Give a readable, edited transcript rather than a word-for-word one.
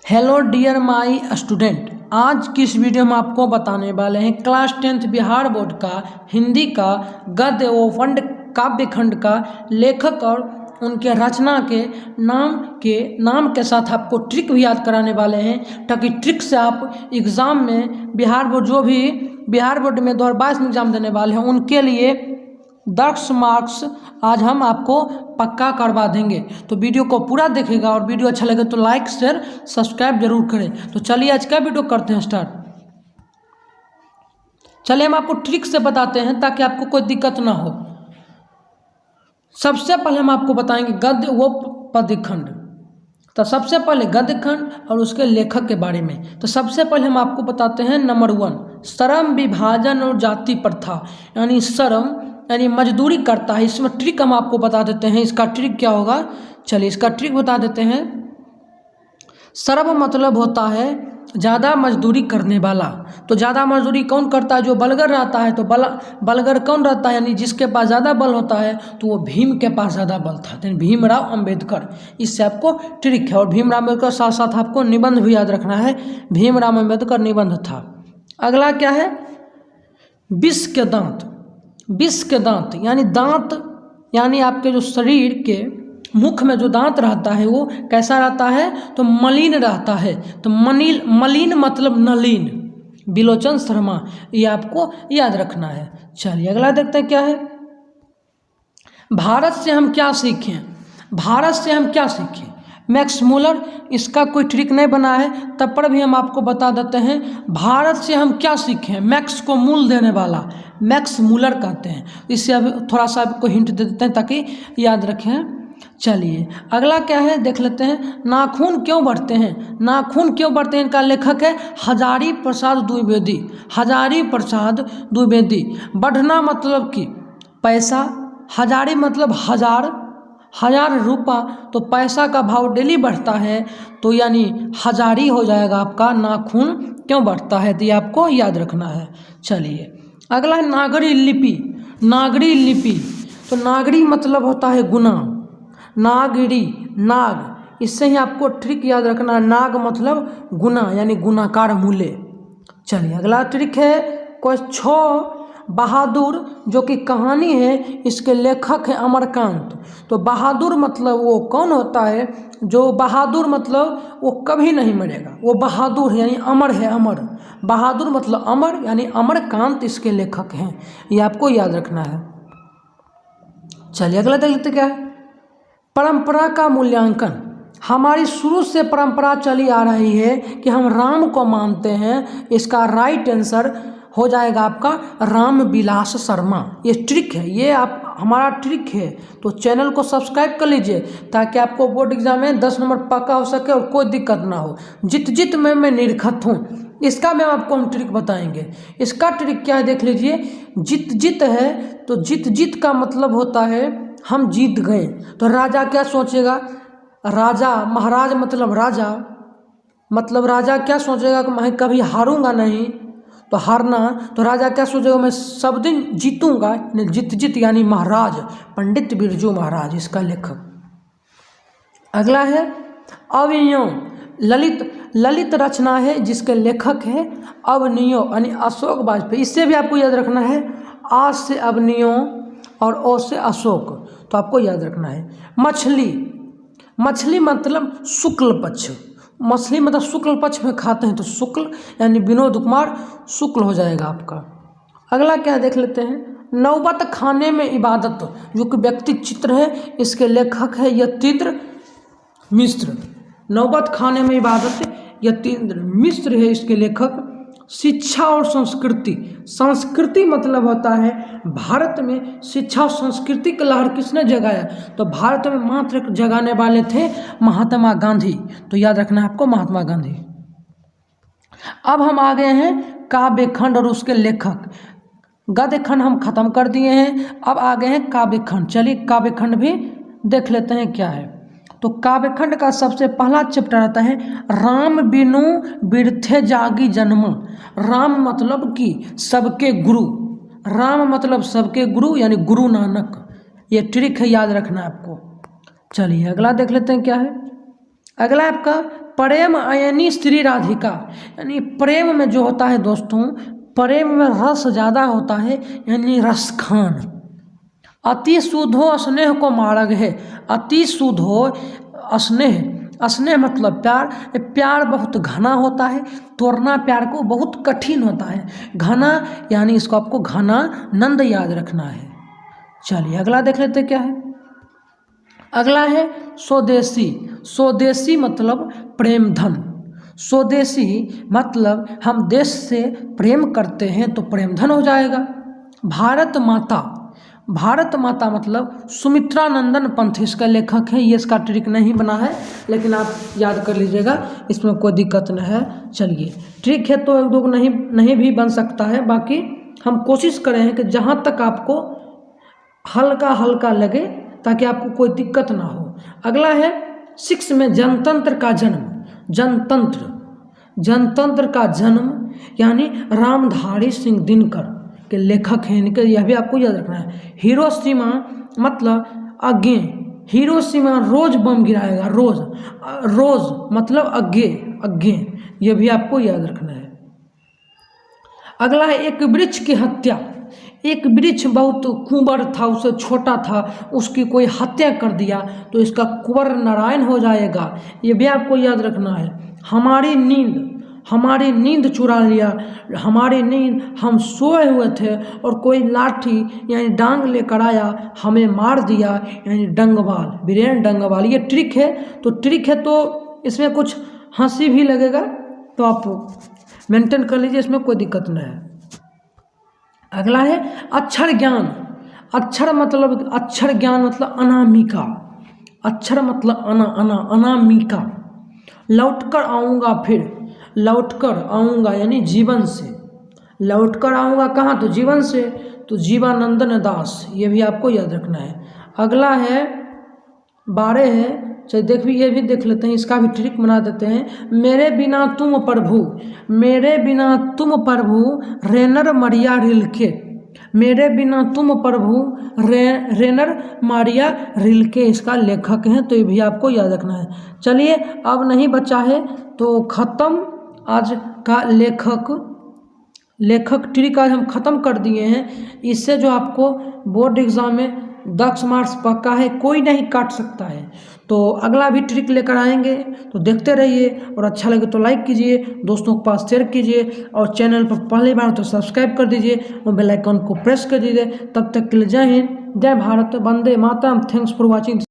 Hello dear my student, आज की इस वीडियो में आपको बताने वाले हैं क्लास 10th बिहार बोर्ड का हिंदी का गद्य व खंड काव्य खंड का लेखक और उनके रचना के नाम के साथ आपको ट्रिक भी याद कराने वाले हैं, ताकि ट्रिक से आप एग्ज़ाम में बिहार बोर्ड में 2022 में एग्ज़ाम देने वाले हैं उनके लिए 10 मार्क्स आज हम आपको पक्का करवा देंगे। तो वीडियो को पूरा देखेगा और वीडियो अच्छा लगे तो लाइक शेयर सब्सक्राइब जरूर करें। तो चलिए आज का वीडियो करते हैं स्टार्ट। चलिए हम आपको ट्रिक से बताते हैं ताकि आपको कोई दिक्कत ना हो। सबसे पहले हम आपको बताएंगे गद्य व पद्य खंड। तो सबसे पहले गद्य खंड और उसके लेखक के बारे में। तो सबसे पहले हम आपको बताते हैं नंबर 1 श्रम विभाजन और जाति प्रथा, यानी श्रम यानी मजदूरी करता है। इसमें ट्रिक हम आपको बता देते हैं, इसका ट्रिक क्या होगा। चलिए इसका ट्रिक बता देते हैं। श्रम मतलब होता है ज़्यादा मजदूरी करने वाला। तो ज़्यादा मजदूरी कौन करता है? जो बलगर रहता है। तो बलगर कौन रहता है? यानी जिसके पास ज़्यादा बल होता है, तो वो भीम के पास ज़्यादा बल था, यानी भीमराव अम्बेडकर। इससे आपको ट्रिक है। और भीमराव अम्बेडकर साथ साथ आपको निबंध भी याद रखना है, भीमराव अम्बेडकर निबंध था। अगला क्या है? विष के दांत। विष के दांत यानी आपके जो शरीर के मुख में जो दांत रहता है वो कैसा रहता है? तो मलिन रहता है। तो मलिन मतलब नलीन। बिलोचन शर्मा, ये आपको याद रखना है। चलिए अगला देखते हैं क्या है। भारत से हम क्या सीखें? भारत से हम क्या सीखें? मैक्स मूलर, इसका कोई ट्रिक नहीं बना है, तब पर भी हम आपको बता देते हैं। भारत से हम क्या सीखें? मैक्स को मूल देने वाला मैक्स मूलर कहते हैं। इससे अब थोड़ा सा आपको हिंट दे देते हैं ताकि याद रखें। चलिए अगला क्या है देख लेते हैं। नाखून क्यों बढ़ते हैं? नाखून क्यों बढ़ते हैं, इनका लेखक है हजारी प्रसाद द्विवेदी। हजारी प्रसाद द्विवेदी। बढ़ना मतलब कि पैसा, हजारी मतलब हजार रुपया, तो पैसा का भाव डेली बढ़ता है, तो यानी हजारी हो जाएगा आपका। नाखून क्यों बढ़ता है, तो ये आपको याद रखना है। चलिए अगला है नागरी लिपि। नागरी लिपि, तो नागरी मतलब होता है गुना। नागरी, नाग, इससे ही आपको ट्रिक याद रखना है। नाग मतलब गुना, यानी गुनाकार मूल्य। चलिए अगला ट्रिक है कोई 6 बहादुर, जो कि कहानी है, इसके लेखक है अमरकांत। तो बहादुर मतलब वो कौन होता है? जो बहादुर मतलब वो कभी नहीं मरेगा, वो बहादुर है यानी अमर है। अमर, बहादुर मतलब अमर, यानी अमरकांत इसके लेखक हैं। ये आपको याद रखना है। चलिए अगला देख लेते क्या है। परंपरा का मूल्यांकन। हमारी शुरू से परंपरा चली आ रही है कि हम राम को मानते हैं। इसका राइट आंसर हो जाएगा आपका राम विलास शर्मा। ये ट्रिक है, ये आप हमारा ट्रिक है। तो चैनल को सब्सक्राइब कर लीजिए ताकि आपको बोर्ड एग्जाम में 10 नंबर पक्का हो सके और कोई दिक्कत ना हो। जित में मैं निरखत हूँ, इसका मैं आपको हम ट्रिक बताएंगे। इसका ट्रिक क्या है देख लीजिए। जित है, तो जित का मतलब होता है हम जीत गए। तो राजा क्या सोचेगा? राजा, महाराज मतलब राजा क्या सोचेगा कि मैं कभी हारूंगा नहीं। तो हारना, तो राजा क्या सोचेगा? मैं सब दिन जीतूंगा। जित यानी महाराज, पंडित बिरजू महाराज इसका लेखक। अगला है अवनियो। ललित रचना है जिसके लेखक है अवनियो, यानी अशोक वाजपेयी। इससे भी आपको याद रखना है, आ से अवनियो और ओ से अशोक, तो आपको याद रखना है। मछली मतलब शुक्ल पक्ष। मछली मतलब शुक्ल पक्ष में खाते हैं, तो शुक्ल यानी विनोद कुमार शुक्ल हो जाएगा आपका। अगला क्या देख लेते हैं। नौबत खाने में इबादत, जो कि व्यक्ति चित्र है, इसके लेखक है यतीन्द्र मिश्र। नौबत खाने में इबादत यतीन्द्र मिश्र है इसके लेखक। शिक्षा और संस्कृति। संस्कृति मतलब होता है भारत में शिक्षा और संस्कृति की लहर किसने जगाया? तो भारत में मात्र जगाने वाले थे महात्मा गांधी। तो याद रखना है आपको महात्मा गांधी। अब हम आ गए हैं काव्य खंड और उसके लेखक। गद्य खंड हम खत्म कर दिए हैं, अब आ गए हैं काव्य खंड। चलिए काव्य खंड भी देख लेते हैं क्या है। तो काव्यखंड का सबसे पहला चैप्टर आता है राम बिनु बिरथे जागी जन्मा। राम मतलब कि सबके गुरु, राम मतलब सबके गुरु यानी गुरु नानक। ये ट्रिक है, याद रखना है आपको। चलिए अगला देख लेते हैं क्या है। अगला आपका प्रेम यानी स्त्री राधिका, यानी प्रेम में जो होता है दोस्तों, प्रेम में रस ज़्यादा होता है, यानी रसखान। अति शुद्धो स्नेह को मार्ग है, अति शुद्धो स्नेह, स्नेह मतलब प्यार, प्यार बहुत घना होता है, तोड़ना प्यार को बहुत कठिन होता है। घना यानी इसको आपको घना नंद याद रखना है। चलिए अगला देख लेते क्या है। अगला है स्वदेशी। स्वदेशी मतलब प्रेम धन। स्वदेशी मतलब हम देश से प्रेम करते हैं तो प्रेम धन हो जाएगा। भारत माता, भारत माता मतलब सुमित्रा नंदन पंथ इसका लेखक है। ये इसका ट्रिक नहीं बना है, लेकिन आप याद कर लीजिएगा, इसमें कोई दिक्कत नहीं है। चलिए ट्रिक है तो एक दो नहीं भी बन सकता है, बाकी हम कोशिश करें हैं कि जहाँ तक आपको हल्का हल्का लगे ताकि आपको कोई दिक्कत ना हो। अगला है 6 में जनतंत्र का जन्म। जनतंत्र, जनतंत्र का जन्म यानी रामधारी सिंह दिनकर के लेखक हैं इनके, यह भी आपको याद रखना है। हिरोशिमा मतलब आगे, हिरोशिमा रोज बम गिराएगा, रोज, रोज मतलब आगे आगे, यह भी आपको याद रखना है। अगला है एक वृक्ष की हत्या। एक वृक्ष बहुत कुंवर था, उससे छोटा था, उसकी कोई हत्या कर दिया तो इसका कुंवर नारायण हो जाएगा, ये भी आपको याद रखना है। हमारी नींद, हमारी नींद चुरा लिया, हमारी नींद, हम सोए हुए थे और कोई लाठी यानी डांग लेकर आया, हमें मार दिया, यानी डंगवाल, वीरेन डंगवाल। ये ट्रिक है, तो ट्रिक है तो इसमें कुछ हंसी भी लगेगा तो आप मेंटेन कर लीजिए, इसमें कोई दिक्कत नहीं है। अगला है अक्षर ज्ञान। अक्षर मतलब, अक्षर ज्ञान मतलब अनामिका। अक्षर मतलब अनामिका। लौटकर आऊँगा फिर, लौटकर आऊँगा यानी जीवन से, लौटकर आऊँगा कहाँ, तो जीवन से, तो जीवानंदन दास, ये भी आपको याद रखना है। अगला है 12 है, चलिए देख भी, ये भी देख लेते हैं, इसका भी ट्रिक बना देते हैं। मेरे बिना तुम प्रभु, मेरे बिना तुम प्रभु रेनर मरिया रिल्के। मेरे बिना तुम प्रभु रेनर मारिया रिल्के इसका लेखक हैं, तो ये भी आपको याद रखना है। चलिए अब नहीं बचा है तो ख़त्म आज का लेखक ट्रिक आज हम ख़त्म कर दिए हैं। इससे जो आपको बोर्ड एग्ज़ाम में 10 मार्क्स पक्का है, कोई नहीं काट सकता है। तो अगला भी ट्रिक लेकर आएंगे, तो देखते रहिए, और अच्छा लगे तो लाइक कीजिए, दोस्तों के पास शेयर कीजिए, और चैनल पर पहली बार तो सब्सक्राइब कर दीजिए और बेल आइकन को प्रेस कर दीजिए। तब तक के लिए जय हिंद, जय भारत, वंदे मातरम। Thanks for watching.